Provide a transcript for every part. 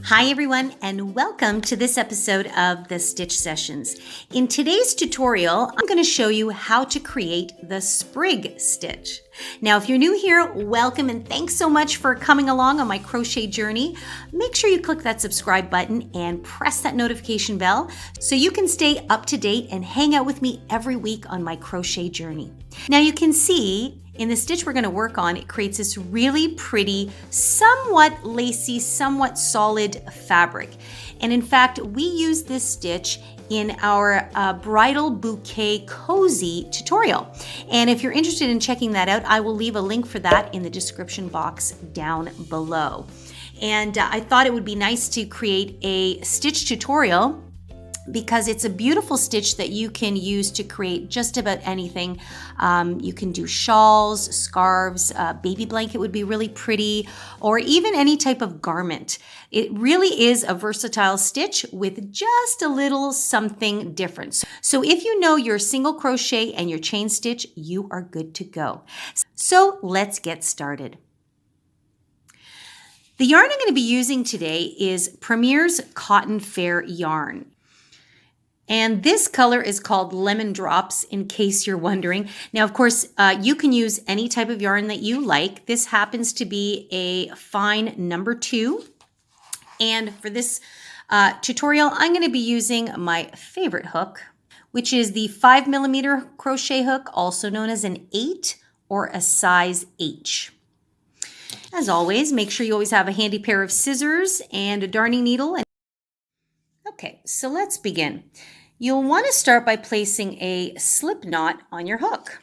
Hi everyone, and welcome to this episode of the Stitch Sessions. In today's tutorial, I'm going to show you how to create the Sprig Stitch. Now, if you're new here, welcome and thanks so much for coming along on my crochet journey. Make sure you click that subscribe button and press that notification bell so you can stay up to date and hang out with me every week on my crochet journey. Now you can see in the stitch we're going to work on, it creates this really pretty, somewhat lacy, somewhat solid fabric. And in fact, we use this stitch in our bridal bouquet cozy tutorial. And if you're interested in checking that out, I will leave a link for that in the description box down below. And I thought it would be nice to create a stitch tutorial because it's a beautiful stitch that you can use to create just about anything. You can do shawls, scarves, baby blanket would be really pretty, or even any type of garment. It really is a versatile stitch with just a little something different. So if you know your single crochet and your chain stitch, you are good to go. So let's get started. The yarn I'm going to be using today is Premier's Cotton Fair yarn. And this color is called Lemon Drops, in case you're wondering. Now, of course, you can use any type of yarn that you like. This happens to be a fine number 2. And for this tutorial, I'm going to be using my favorite hook, which is the 5mm crochet hook, also known as an 8 or a size H. As always, make sure you always have a handy pair of scissors and a darning needle. Okay, so let's begin. You'll want to start by placing a slip knot on your hook.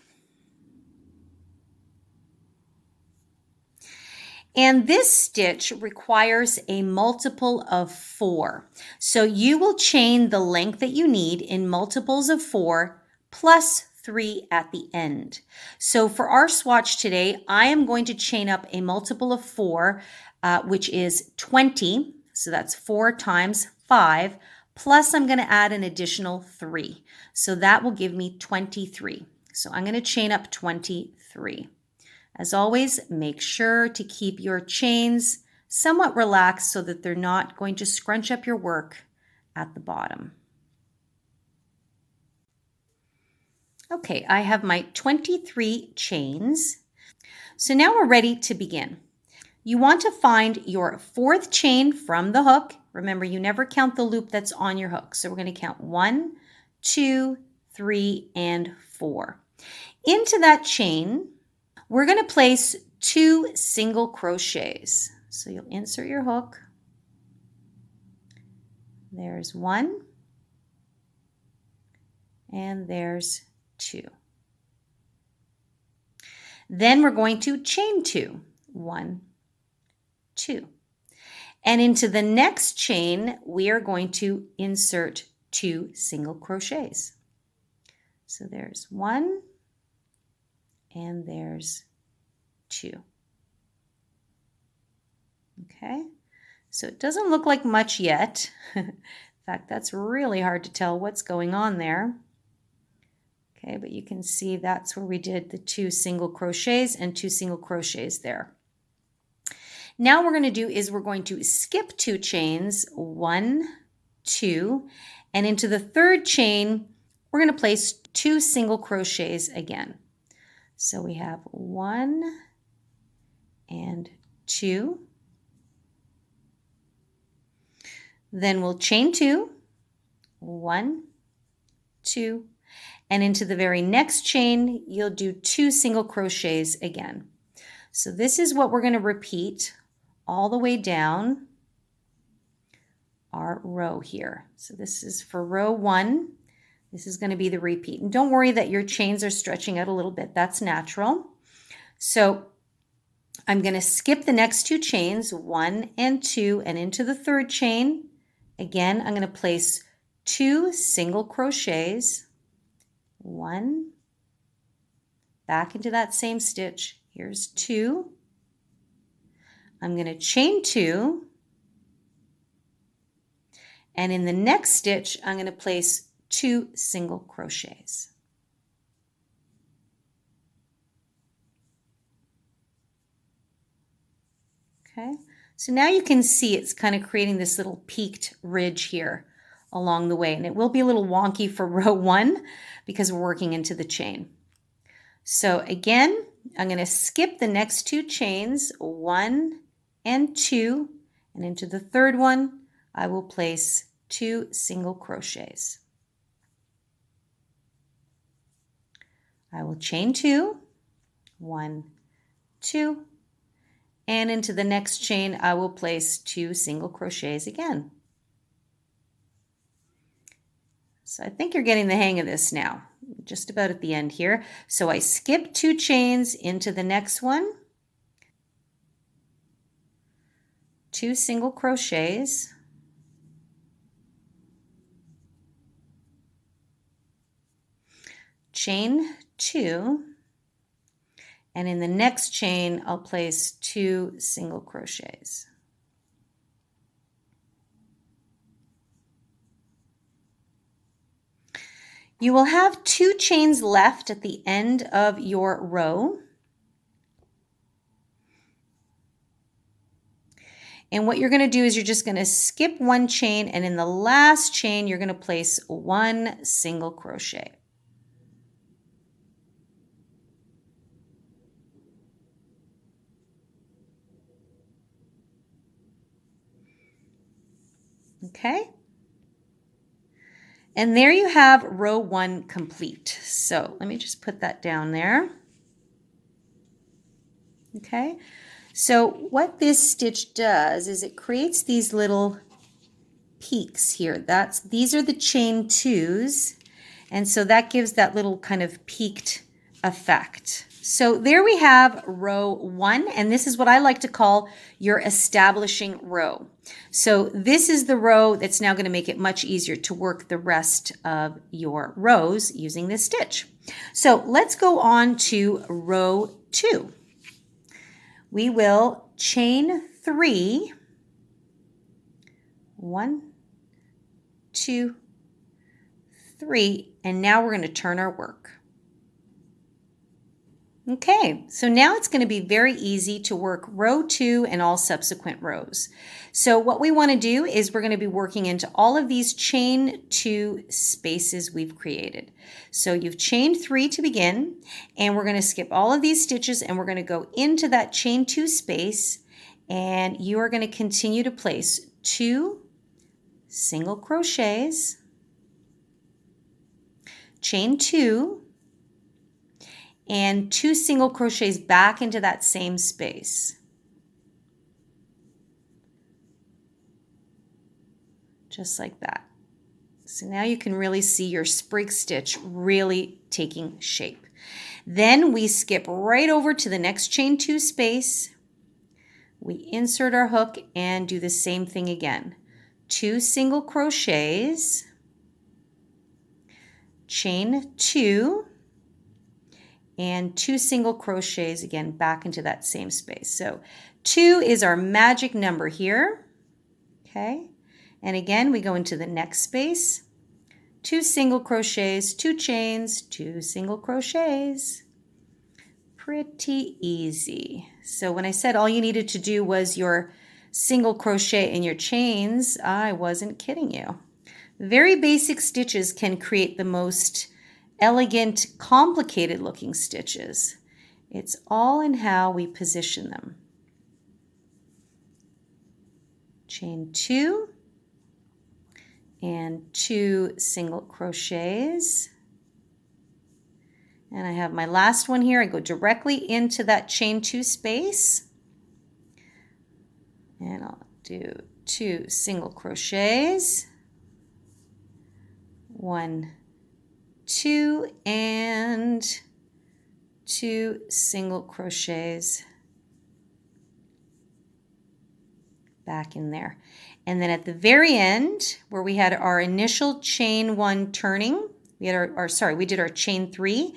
And this stitch requires a multiple of 4. So you will chain the length that you need in multiples of 4 plus 3 at the end. So for our swatch today, I am going to chain up a multiple of 4, which is 20. So that's 4 times 5. Plus I'm going to add an additional 3. So that will give me 23. So I'm going to chain up 23. As always, make sure to keep your chains somewhat relaxed so that they're not going to scrunch up your work at the bottom. Okay, I have my 23 chains. So now we're ready to begin. You want to find your 4th chain from the hook. Remember, you never count the loop that's on your hook. So we're going to count 1, 2, 3, and 4. Into that chain, we're going to place 2 single crochets. So you'll insert your hook. There's 1. And there's 2. Then we're going to chain 2. 1, 2. And into the next chain, we are going to insert 2 single crochets. So there's 1 and there's 2. Okay, so it doesn't look like much yet. In fact, that's really hard to tell what's going on there. Okay, but you can see that's where we did the 2 single crochets and 2 single crochets there. Now what we're going to do is we're going to skip 2 chains, 1, 2, and into the 3rd chain, we're going to place 2 single crochets again. So we have 1 and 2. Then we'll chain 2, 1, 2, and into the very next chain, you'll do 2 single crochets again. So this is what we're going to repeat all the way down our row here. So this is for row 1. This is going to be the repeat. And don't worry that your chains are stretching out a little bit. That's natural. So I'm going to skip the next 2 chains, 1 and 2, and into the 3rd chain. Again, I'm going to place 2 single crochets, 1, back into that same stitch. Here's 2. I'm going to chain 2, And in the next stitch, I'm going to place 2 single crochets. Okay, so now you can see it's kind of creating this little peaked ridge here along the way, and it will be a little wonky for row 1 because we're working into the chain. So again, I'm going to skip the next 2 chains, 1 and 2, and into the third one, I will place 2 single crochets. I will chain 2, 1, 2, and into the next chain, I will place 2 single crochets again. So I think you're getting the hang of this now, just about at the end here. So I skip 2 chains into the next one, 2 single crochets, chain 2, and in the next chain, I'll place 2 single crochets. You will have 2 chains left at the end of your row. And what you're going to do is you're just going to skip 1 chain, and in the last chain, you're going to place 1 single crochet. Okay? And there you have row 1 complete. So let me just put that down there. Okay, so what this stitch does is it creates these little peaks here. These are the chain 2s, and so that gives that little kind of peaked effect. So there we have row 1, and this is what I like to call your establishing row. So this is the row that's now going to make it much easier to work the rest of your rows using this stitch. So let's go on to row 2. We will chain 3, 1, 2, 3, and now we're going to turn our work. Okay, so now it's going to be very easy to work row 2 and all subsequent rows. So what we want to do is we're going to be working into all of these chain 2 spaces we've created. So you've chained 3 to begin, and we're going to skip all of these stitches, and we're going to go into that chain 2 space, and you are going to continue to place 2 single crochets, chain 2, and 2 single crochets back into that same space. Just like that. So now you can really see your sprig stitch really taking shape. Then we skip right over to the next chain 2 space. We insert our hook and do the same thing again. 2 single crochets, chain 2, and 2 single crochets again back into that same space. So 2 is our magic number here. Okay, and again we go into the next space, 2 single crochets, 2 chains, 2 single crochets. Pretty easy. So when I said all you needed to do was your single crochet and your chains, I wasn't kidding you. Very basic stitches can create the most elegant, complicated looking stitches. It's all in how we position them. Chain 2 and 2 single crochets. And I have my last one here. I go directly into that chain 2 space. And I'll do 2 single crochets. 1, 2, and 2 single crochets back in there. And then at the very end, where we had our initial chain 1 turning, we had we did our chain 3.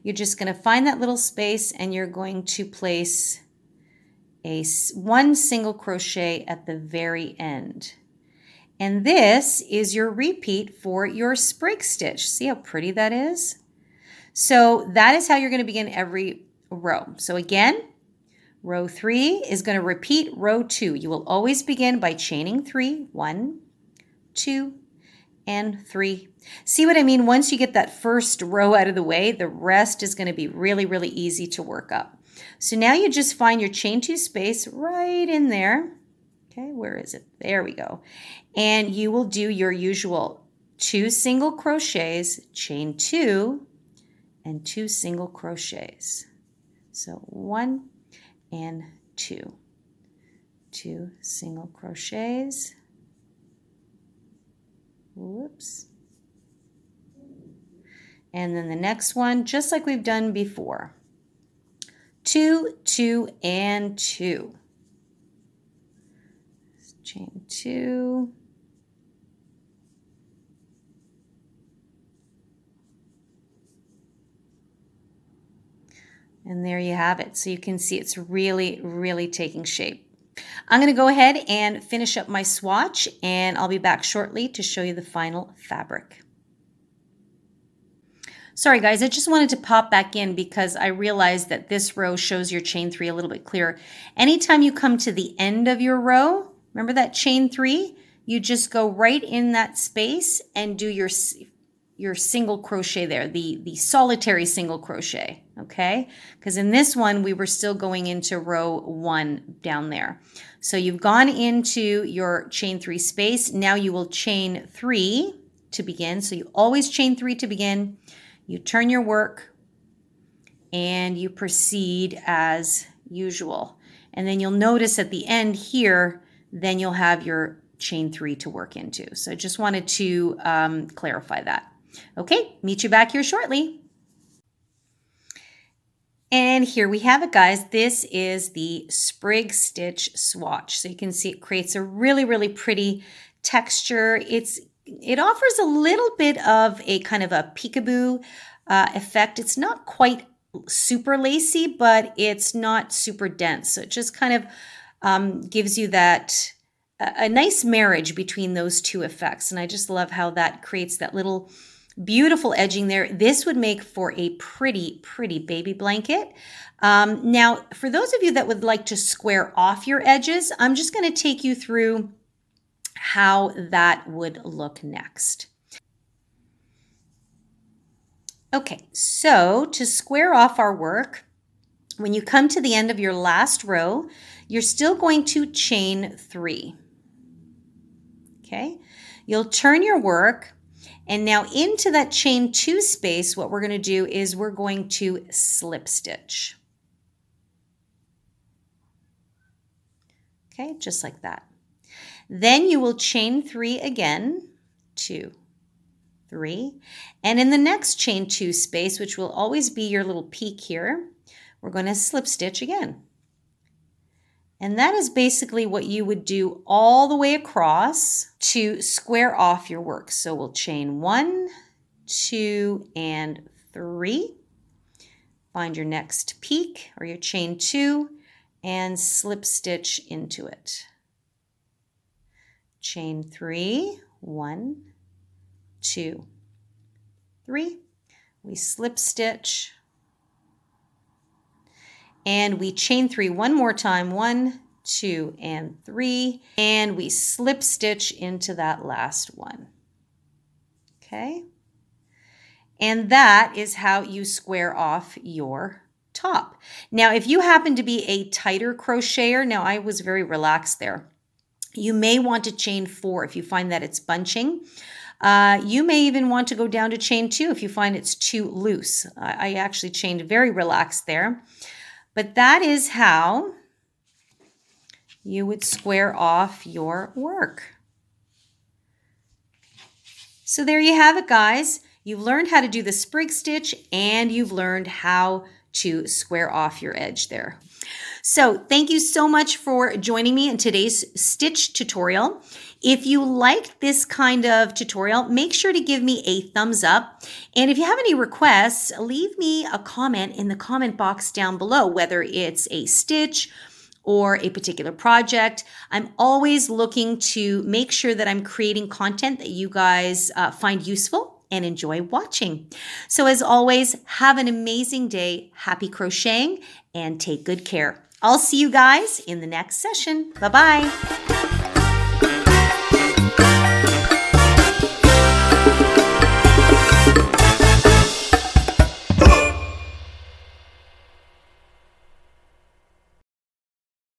You're just going to find that little space, and you're going to place 1 single crochet at the very end. And this is your repeat for your sprig stitch. See how pretty that is? So that is how you're going to begin every row. So again, row 3 is going to repeat row 2. You will always begin by chaining 3, 1, 2, and 3. See what I mean? Once you get that first row out of the way, the rest is going to be really, really easy to work up. So now you just find your chain 2 space right in there. Okay, where is it? There we go. And you will do your usual 2 single crochets, chain 2, and 2 single crochets. So 1 and 2. 2 single crochets. Whoops. And then the next one, just like we've done before. 2, 2, and 2. Chain 2. And there you have it. So you can see it's really, really taking shape. I'm going to go ahead and finish up my swatch, and I'll be back shortly to show you the final fabric. Sorry guys, I just wanted to pop back in because I realized that this row shows your chain 3 a little bit clearer. Anytime you come to the end of your row, remember that chain 3? You just go right in that space and do your single crochet there, the solitary single crochet, okay? Because in this one, we were still going into row 1 down there. So you've gone into your chain 3 space. Now you will chain 3 to begin. So you always chain 3 to begin. You turn your work and you proceed as usual. And then you'll notice at the end here, then you'll have your chain 3 to work into. So I just wanted to clarify that. Okay, meet you back here shortly. And here we have it, guys. This is the Sprig Stitch swatch. So you can see it creates a really, really pretty texture. It offers a little bit of a kind of a peekaboo effect. It's not quite super lacy, but it's not super dense. So it just kind of gives you that a nice marriage between those two effects. And I just love how that creates that little beautiful edging there. This would make for a pretty, pretty baby blanket. Now, for those of you that would like to square off your edges, I'm just going to take you through how that would look next. Okay, so to square off our work, when you come to the end of your last row, you're still going to chain 3. Okay, you'll turn your work, and now into that chain 2 space, what we're going to do is we're going to slip stitch. Okay, just like that. Then you will chain 3 again, 2, 3, and in the next chain 2 space, which will always be your little peak here, we're going to slip stitch again. And that is basically what you would do all the way across to square off your work. So we'll chain 1, 2, and 3. Find your next peak or your chain 2 and slip stitch into it. Chain 3, 1, 2, 3. We slip stitch. And we chain 3 one more time, 1, 2, and 3, and we slip stitch into that last one. Okay? And that is how you square off your top. Now, if you happen to be a tighter crocheter, now I was very relaxed there, you may want to chain 4 if you find that it's bunching. You may even want to go down to chain 2 if you find it's too loose. I actually chained very relaxed there. But that is how you would square off your work. So there you have it, guys. You've learned how to do the sprig stitch and you've learned how to square off your edge there. So thank you so much for joining me in today's stitch tutorial. If you liked this kind of tutorial, make sure to give me a thumbs up. And if you have any requests, leave me a comment in the comment box down below, whether it's a stitch or a particular project. I'm always looking to make sure that I'm creating content that you guys find useful and enjoy watching. So as always, have an amazing day, happy crocheting, and take good care. I'll see you guys in the next session. Bye-bye.